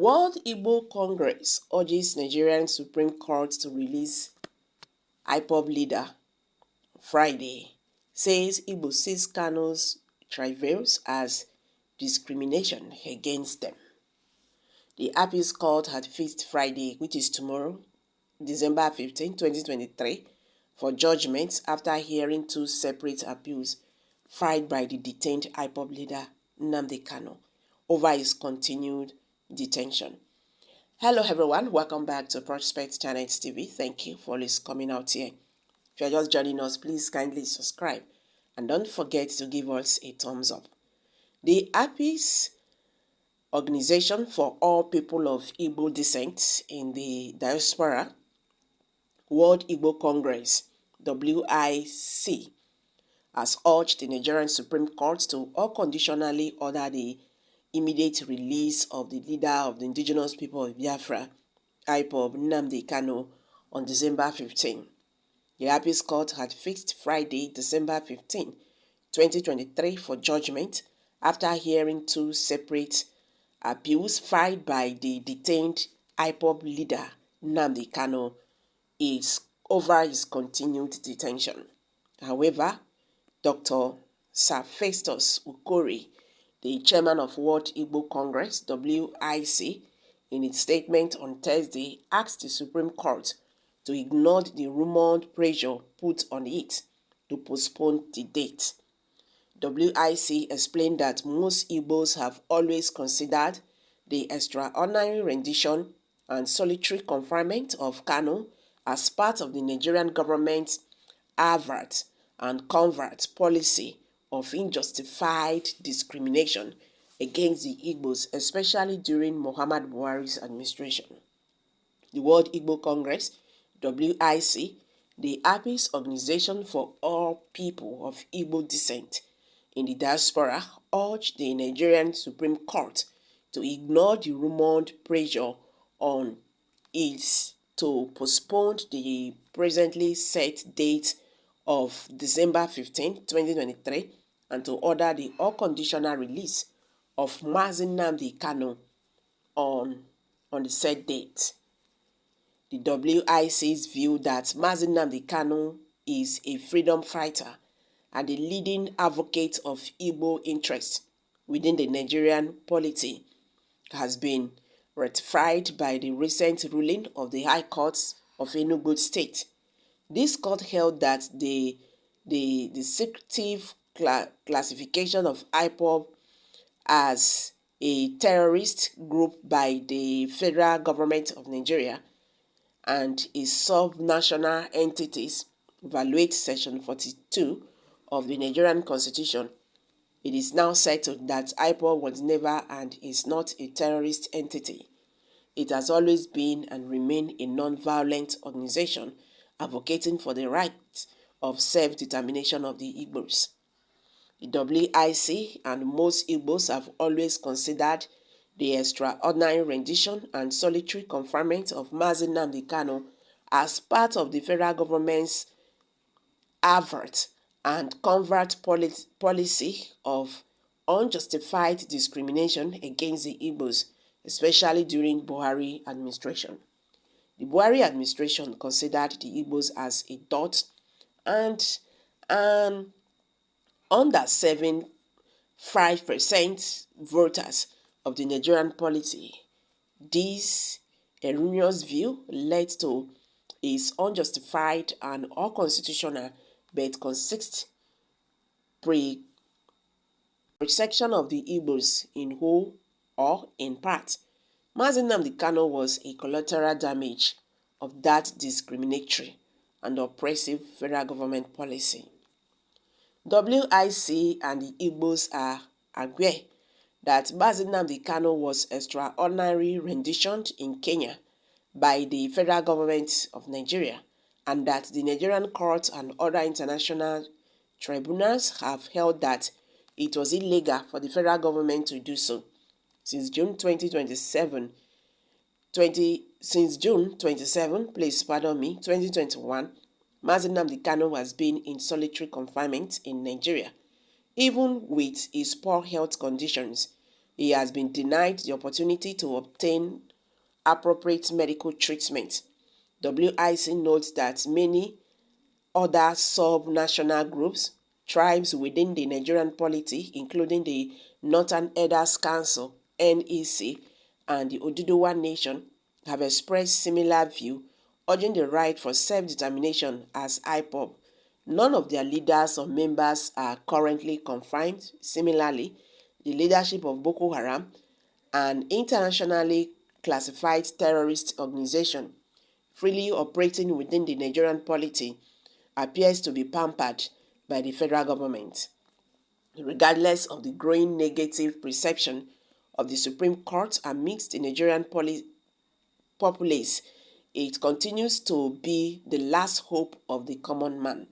World Igbo Congress urges Nigerian Supreme Court to release IPOB leader Friday, says Igbo sees Kano's travails as discrimination against them. The appeals court had fixed Friday, which is tomorrow, December 15, 2023, for judgment after hearing two separate appeals filed by the detained IPOB leader Nnamdi Kanu over his continued detention. Hello everyone, welcome back to Prospect Channel TV. Thank you for always coming out here. If you're just joining us, please kindly subscribe and don't forget to give us a thumbs up. The APIS, Organization for All People of Igbo Descent in the Diaspora, World Igbo Congress, WIC, has urged the Nigerian Supreme Court to unconditionally order the immediate release of the leader of the indigenous people of Biafra, IPOB, Nnamdi Kanu, on December 15. The appeals court had fixed Friday, December 15, 2023 for judgment after hearing two separate appeals filed by the detained IPOB leader Nnamdi Kanu over his continued detention. However, Dr. Sir Festus Ukori, the chairman of World Igbo Congress, WIC, in its statement on Thursday, asked the Supreme Court to ignore the rumored pressure put on it to postpone the date. WIC explained that most Igbos have always considered the extraordinary rendition and solitary confinement of Kanu as part of the Nigerian government's avert and covert policy of unjustified discrimination against the Igbos, especially during Muhammad Buhari's administration. The World Igbo Congress, WIC, the APIS Organization for All People of Igbo Descent in the Diaspora, urged the Nigerian Supreme Court to ignore the rumored pressure on it to postpone the presently set date of December 15, 2023, and to order the unconditional release of Mazi Nnamdi Kanu on the said date. The WIC's view that Mazi Nnamdi Kanu is a freedom fighter and a leading advocate of Igbo interests within the Nigerian polity has been ratified by the recent ruling of the High Court of Enugu State. This court held that the secretive classification of IPOB as a terrorist group by the federal government of Nigeria and its sub-national entities violates Section 42 of the Nigerian Constitution. It is now settled that IPOB was never and is not a terrorist entity. It has always been and remained a non-violent organization advocating for the right of self-determination of the Igbos. The WIC and most Igbos have always considered the extraordinary rendition and solitary confinement of Mazi Nnamdi Kanu as part of the federal government's avert and covert policy of unjustified discrimination against the Igbos, especially during Buhari administration. The Buhari administration considered the Igbos as a dot and an underserving 5% voters of the Nigerian polity. This erroneous view led to its unjustified and unconstitutional but consistent protection of the Igbos in whole or in part. Mazi Nnamdi Kanu was a collateral damage of that discriminatory and oppressive federal government policy. WIC and the Igbos are aware that Mazi Nnamdi Kanu was extraordinarily renditioned in Kenya by the federal government of Nigeria, and that the Nigerian courts and other international tribunals have held that it was illegal for the federal government to do so. Since June 27, 2021, Mazi Nnamdi Kanu has been in solitary confinement in Nigeria, even with his poor health conditions, he has been denied the opportunity to obtain appropriate medical treatment. WIC notes that many other sub-national groups, tribes within the Nigerian polity, including the Northern Elders Council, NEC, and the Oduduwa Nation, have expressed similar view, urging the right for self-determination as IPOB. None of their leaders or members are currently confined. Similarly, the leadership of Boko Haram, an internationally classified terrorist organization freely operating within the Nigerian polity, appears to be pampered by the federal government. Regardless of the growing negative perception of the Supreme Court amidst the Nigerian populace, it continues to be the last hope of the common man.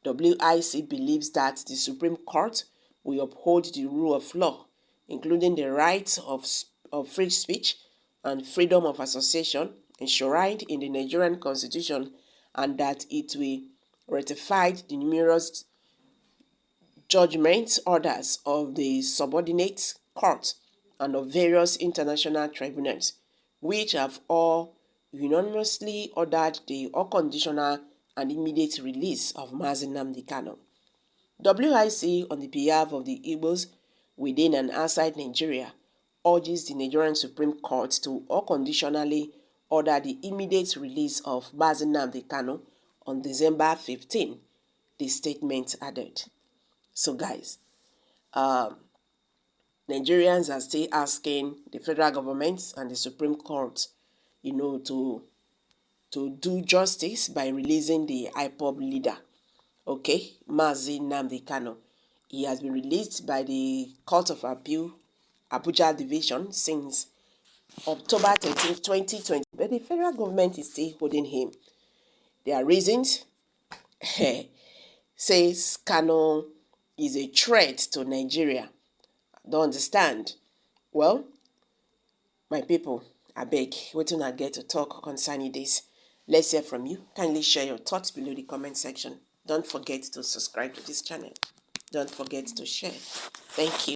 WIC believes that the Supreme Court will uphold the rule of law, including the rights of free speech and freedom of association enshrined in the Nigerian Constitution, and that it will ratify the numerous judgment orders of the subordinate court and of various international tribunals, which have all unanimously ordered the unconditional and immediate release of Mazi Nnamdi Kanu. WIC, on the behalf of the Igbos within and outside Nigeria, urges the Nigerian Supreme Court to unconditionally order the immediate release of Mazi Nnamdi Kanu on December 15, the statement added. So guys, Nigerians are still asking the federal government and the Supreme Court, to do justice by releasing the IPOB leader. Okay, Mazi Nnamdi Kanu. He has been released by the Court of Appeal, Abuja Division, since October 13, 2020. But the federal government is still holding him. Their reasons says Kanu is a threat to Nigeria. I don't understand. Well, my people, I beg, wetin I get to talk concerning this. Let's hear from you. Kindly share your thoughts below the comment section. Don't forget to subscribe to this channel. Don't forget to share. Thank you.